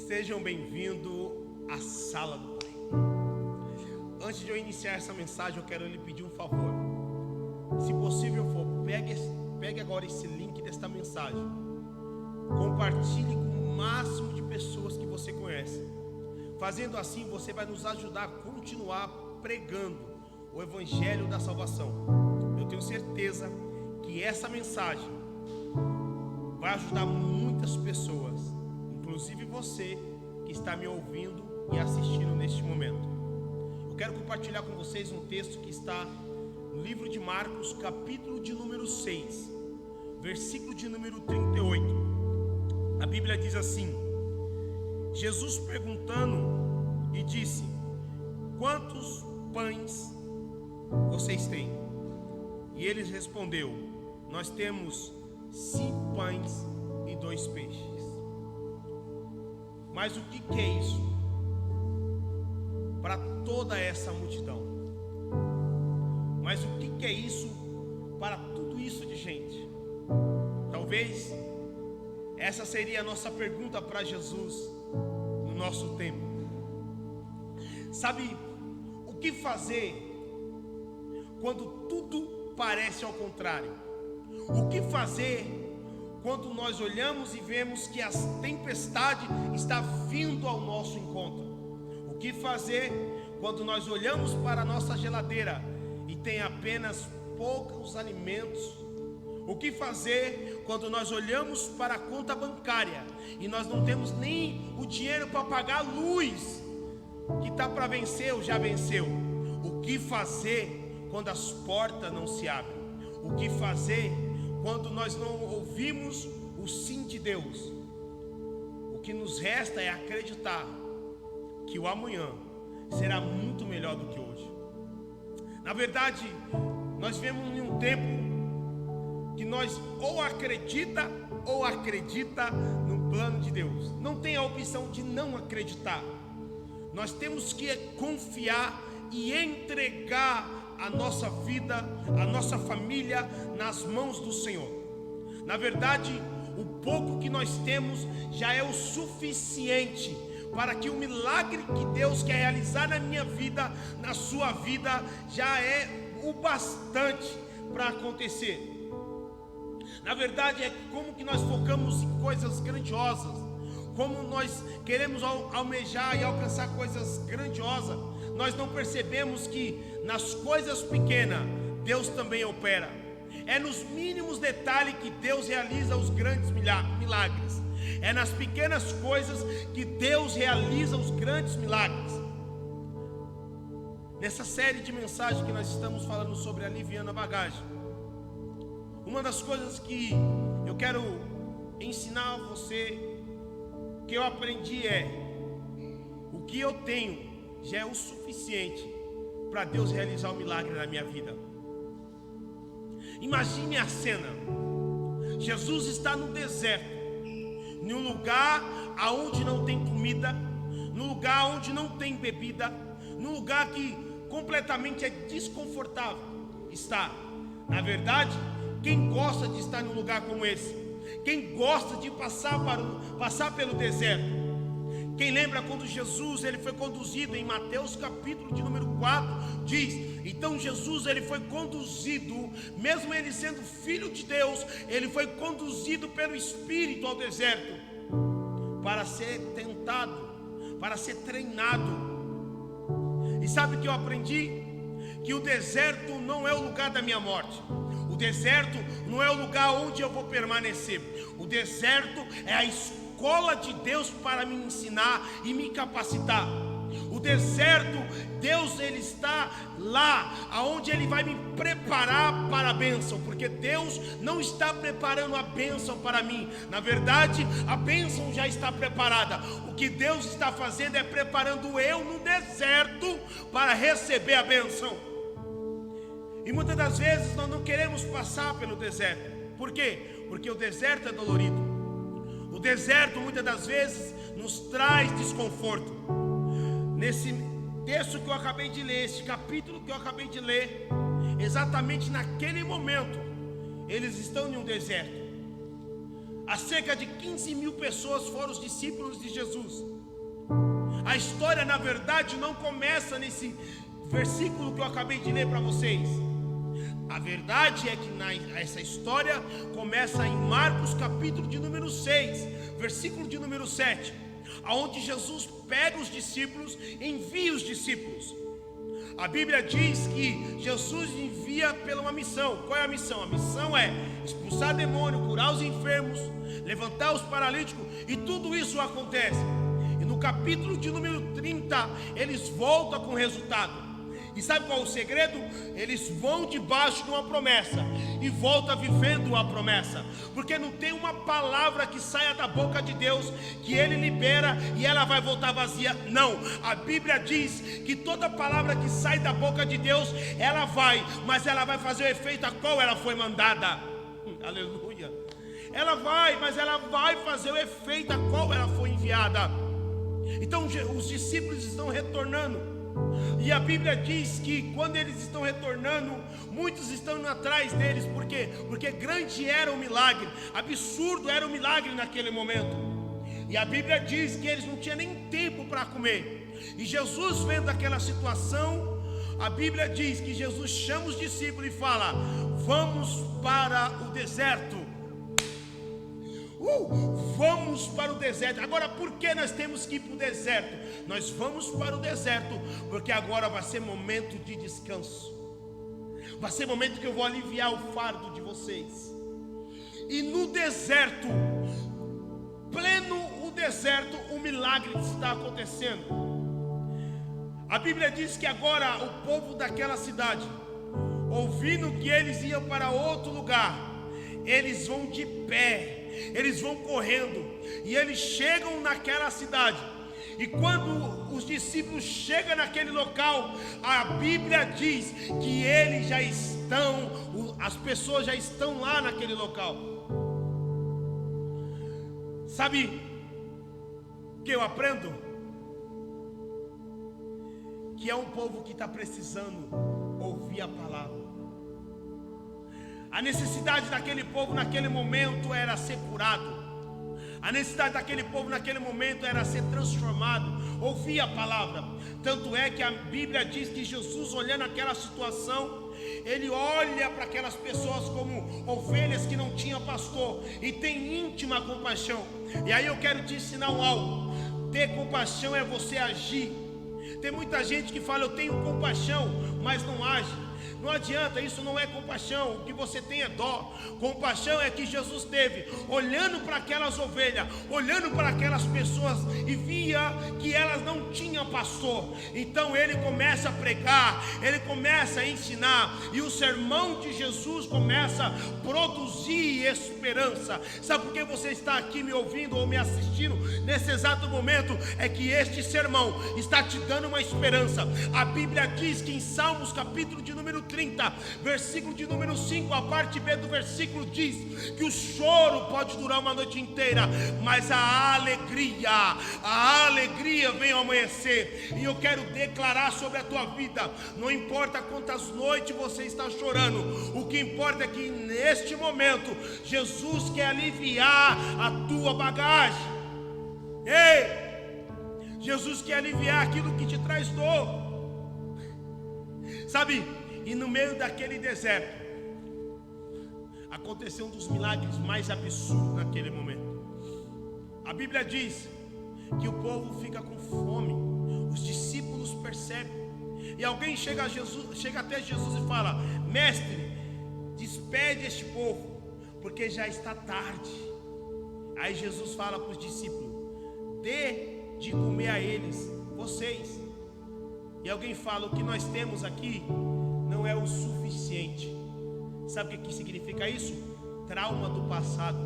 Sejam bem-vindos à Sala do Pai. Antes de eu iniciar essa mensagem, eu quero lhe pedir um favor. Se possível for, pegue agora esse link desta mensagem. Compartilhe com o máximo de pessoas que você conhece. Fazendo assim, você vai nos ajudar a continuar pregando o Evangelho da Salvação. Eu tenho certeza que essa mensagem vai ajudar muitas pessoas, inclusive você que está me ouvindo e assistindo neste momento. Eu quero compartilhar com vocês um texto que está no livro de Marcos, capítulo de número 6, versículo de número 38. A Bíblia diz assim: Jesus perguntando e disse: quantos pães vocês têm? E eles respondeu: nós temos 5 pães e 2 peixes. Mas o que é isso para toda essa multidão? Mas o que é isso para tudo isso de gente? Talvez essa seria a nossa pergunta para Jesus no nosso tempo. Sabe o que fazer quando tudo parece ao contrário? O que fazer quando nós olhamos e vemos que a tempestade está vindo ao nosso encontro? O que fazer quando nós olhamos para a nossa geladeira e tem apenas poucos alimentos? O que fazer quando nós olhamos para a conta bancária e nós não temos nem o dinheiro para pagar a luz que está para vencer ou já venceu? O que fazer quando as portas não se abrem? O que fazer quando nós não ouvimos o sim de Deus? O que nos resta é acreditar que o amanhã será muito melhor do que hoje. Na verdade, nós vivemos em um tempo que nós ou acredita no plano de Deus. Não tem a opção de não acreditar. Nós temos que confiar e entregar a nossa vida, a nossa família nas mãos do Senhor. Na verdade, o pouco que nós temos já é o suficiente para que o milagre que Deus quer realizar na minha vida, na sua vida, já é o bastante para acontecer. Na verdade, é como que nós focamos em coisas grandiosas, como nós queremos almejar e alcançar coisas grandiosas, nós não percebemos que nas coisas pequenas Deus também opera. É nos mínimos detalhes que Deus realiza os grandes milagres. É nas pequenas coisas que Deus realiza os grandes milagres. Nessa série de mensagens que nós estamos falando sobre aliviando a bagagem, uma das coisas que eu quero ensinar a você, que eu aprendi é: o que eu tenho já é o suficiente para Deus realizar o milagre na minha vida. Imagine a cena: Jesus está no deserto, num lugar onde não tem comida, num lugar onde não tem bebida, num lugar que completamente é desconfortável. Na verdade, quem gosta de estar num lugar como esse? Quem gosta de passar pelo deserto? Quem lembra quando Jesus ele foi conduzido em Mateus capítulo de número 4, diz: então Jesus ele foi conduzido, mesmo ele sendo filho de Deus, ele foi conduzido pelo Espírito ao deserto, para ser tentado, para ser treinado. E sabe o que eu aprendi? Que o deserto não é o lugar da minha morte. O deserto não é o lugar onde eu vou permanecer. O deserto é a escola de Deus para me ensinar e me capacitar. O deserto, Deus ele está lá aonde ele vai me preparar para a bênção, porque Deus não está preparando a bênção para mim. Na verdade, a bênção já está preparada. O que Deus está fazendo é preparando eu no deserto para receber a bênção. E muitas das vezes nós não queremos passar pelo deserto. Por quê? Porque o deserto é dolorido. O deserto muitas das vezes nos traz desconforto. Nesse texto que eu acabei de ler, esse capítulo que eu acabei de ler, exatamente naquele momento, eles estão em um deserto. Há cerca de 15 mil pessoas foram os discípulos de Jesus. A história, na verdade, não começa nesse versículo que eu acabei de ler para vocês. A verdade é que essa história começa em Marcos capítulo de número 6, versículo de número 7, aonde Jesus pega os discípulos e envia os discípulos. A Bíblia diz que Jesus envia pela uma missão. Qual é a missão? A missão é expulsar demônio, curar os enfermos, levantar os paralíticos, e tudo isso acontece. E no capítulo de número 30, eles voltam com resultado. E sabe qual é o segredo? Eles vão debaixo de uma promessa e voltam vivendo a promessa, porque não tem uma palavra que saia da boca de Deus que Ele libera e ela vai voltar vazia. Não, a Bíblia diz que toda palavra que sai da boca de Deus, ela vai, mas ela vai fazer o efeito a qual ela foi mandada. Aleluia. Ela vai, mas ela vai fazer o efeito a qual ela foi enviada. Então os discípulos estão retornando. E a Bíblia diz que quando eles estão retornando, muitos estão indo atrás deles. Por quê? Porque grande era o milagre, absurdo era o milagre naquele momento. E a Bíblia diz que eles não tinham nem tempo para comer. E Jesus, vendo aquela situação, a Bíblia diz que Jesus chama os discípulos e fala: vamos para o deserto. Vamos para o deserto. Agora, por que nós temos que ir para o deserto? Nós vamos para o deserto porque agora vai ser momento de descanso. Vai ser momento que eu vou aliviar o fardo de vocês. E no deserto, pleno o deserto, o milagre está acontecendo. A Bíblia diz que agora o povo daquela cidade, ouvindo que eles iam para outro lugar, eles vão de pé, eles vão correndo, e eles chegam naquela cidade. E quando os discípulos chegam naquele local, a Bíblia diz que eles já estão, as pessoas já estão lá naquele local. Sabe o que eu aprendo? Que é um povo que está precisando ouvir a palavra. A necessidade daquele povo naquele momento era ser curado. A necessidade daquele povo naquele momento era ser transformado, ouvir a palavra. Tanto é que a Bíblia diz que Jesus, olhando aquela situação, Ele olha para aquelas pessoas como ovelhas que não tinham pastor e tem íntima compaixão. E aí eu quero te ensinar algo. Ter compaixão é você agir. Tem muita gente que fala: eu tenho compaixão, mas não age. Não adianta, isso não é compaixão. O que você tem é dó. Compaixão é que Jesus teve, olhando para aquelas ovelhas, olhando para aquelas pessoas, e via que elas não tinham pastor. Então ele começa a pregar, ele começa a ensinar, e o sermão de Jesus começa a produzir esperança. Sabe por que você está aqui me ouvindo ou me assistindo nesse exato momento? É que este sermão está te dando uma esperança. A Bíblia diz que em Salmos capítulo de número 30, versículo de número 5, a parte B do versículo diz que o choro pode durar uma noite inteira, mas a alegria vem ao amanhecer. E eu quero declarar sobre a tua vida: não importa quantas noites você está chorando, o que importa é que neste momento Jesus quer aliviar a tua bagagem. Ei, Jesus quer aliviar aquilo que te traz dor. Sabe, e no meio daquele deserto aconteceu um dos milagres mais absurdos naquele momento. A Bíblia diz que o povo fica com fome. Os discípulos percebem, e alguém chega até Jesus e fala: mestre, despede este povo, porque já está tarde. Aí Jesus fala para os discípulos: dê de comer a eles, vocês. E alguém fala: o que nós temos aqui não é o suficiente. Sabe o que significa isso? Trauma do passado.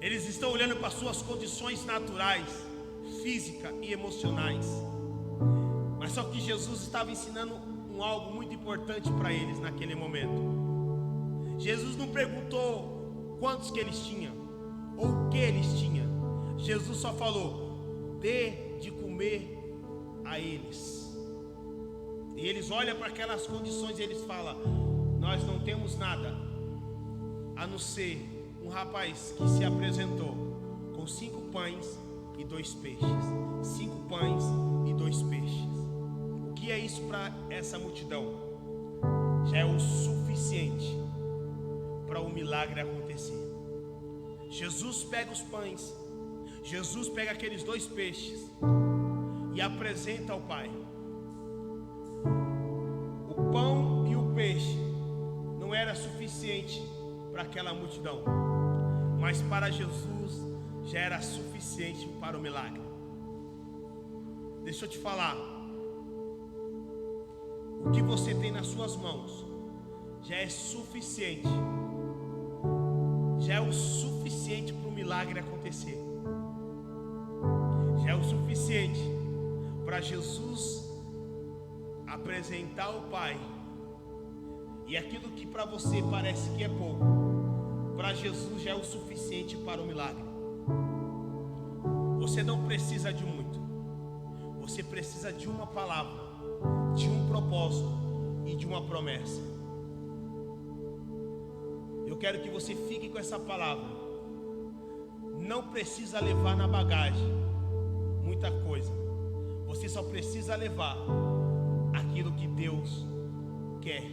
Eles estão olhando para suas condições naturais, físicas e emocionais. Mas só que Jesus estava ensinando algo muito importante para eles naquele momento. Jesus não perguntou quantos que eles tinham ou o que eles tinham. Jesus só falou: dê de comer a eles. E eles olham para aquelas condições e eles falam: nós não temos nada a não ser um rapaz que se apresentou com 5 pães e 2 peixes. 5 pães e 2 peixes. O que é isso para essa multidão? Já é o suficiente para o milagre acontecer. Jesus pega os pães, Jesus pega aqueles 2 peixes e apresenta ao Pai. O pão e o peixe não era suficiente para aquela multidão, mas para Jesus já era suficiente para o milagre. Deixa eu te falar, o que você tem nas suas mãos já é suficiente, já é o suficiente para o milagre acontecer, já é o suficiente para Jesus apresentar ao Pai. E aquilo que para você parece que é pouco, para Jesus já é o suficiente para o milagre. Você não precisa de muito, você precisa de uma palavra, de um propósito e de uma promessa. Eu quero que você fique com essa palavra. Não precisa levar na bagagem muita coisa, você só precisa levar aquilo que Deus quer.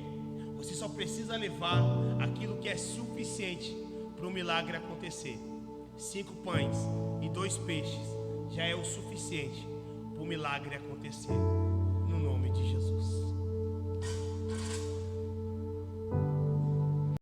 Você só precisa levar aquilo que é suficiente para o milagre acontecer. 5 pães e 2 peixes já é o suficiente para o milagre acontecer. No nome de Jesus.